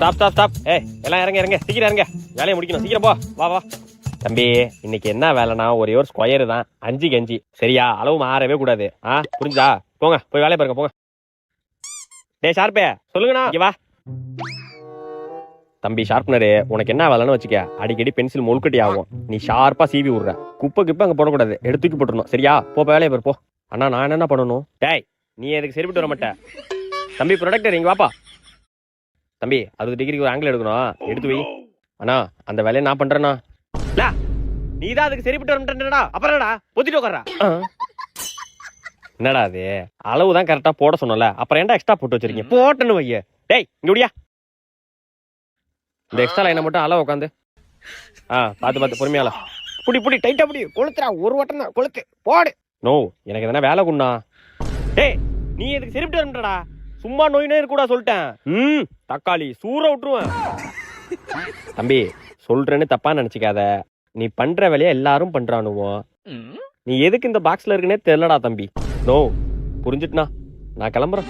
Stop stop stop. ஏய் எல்லாம் இறங்க இறங்க, சீக்கிரம் இறங்க, வேலையை முடிக்கணும், சீக்கிரம் போ. வா வா தம்பி, இன்னைக்கு என்ன வேலைனா ஒரே ஒரு ஸ்கொயர் தான், 5க்கு 5. சரியா? அளவு மாறவே கூடாது. புரிஞ்சா? போங்க போய் வேலையை பாருங்க போங்க. டேய் ஷார்ப்பே, சொல்லுங்கண்ணா. இங்க வா தம்பி ஷார்ப்னரு, உனக்கு என்ன வேலைன்னு வச்சுக்க, அடிக்கடி பென்சில் முழுக்கட்டி ஆகும். நீ ஷார்ப்பா சீவி விடுற. குப்பை கிப்பை அங்கே போடக்கூடாது, எடுத்து தூக்கி போட்டுருணும். சரியா? போ வேலையை பாரு போ. அண்ணா நான் என்ன பண்ணணும்? டேய் நீ எதுக்கு சரிப்பட்டு வர மாட்டேன். தம்பி ப்ரொடக்டர் இங்க வாப்பா. தம்பி 60 டிகிரிக்கு ஒரு ஆங்கிள் எடுக்கணும், எடுத்து வை. அண்ணா அந்த வேலையை நான் பண்றேண்ணா. நீ தான் அதுக்கு சரிப்பட்டு வரமாட்டேன்டா. அப்புறம் என்னடா பொத்திட்டு உட்கார்றா? என்னடா அது அளவு தான் கரெக்டா போட சொன்னல, அப்புறம் ஏன்டா எக்ஸ்ட்ரா போட்டு வச்சிருக்கீங்க? போட்டேன்னு வைய. டேய் இங்க முடியா, இந்த எக்ஸ்ட்ரா லைனை மட்டும் அளவு உட்காந்து பார்த்து பார்த்து பொறுமையால புடி புடி டைட்டா புடி. கொளுத்துறா, ஒரு வட்டம் தான் கொளுத்து போடு. நோ எனக்கு எதனா வேலை குண்ணா. டேய் நீ எதுக்கு சரிப்பட்டு வரமாட்டடா, சும்மா நோய் நோய் கூட சொல்லிட்டேன். தக்காளி சூற விட்டுருவேன். தம்பி சொல்றேன்னு தப்பா நினைச்சுக்காத, நீ பண்ற வேலையை எல்லாரும் பண்றானுவோ, நீ எதுக்கு இந்த பாக்ஸ்ல இருக்குன்னே தெரியலடா தம்பி. நோ புரிஞ்சுட்டுனா நான் கிளம்புறேன்.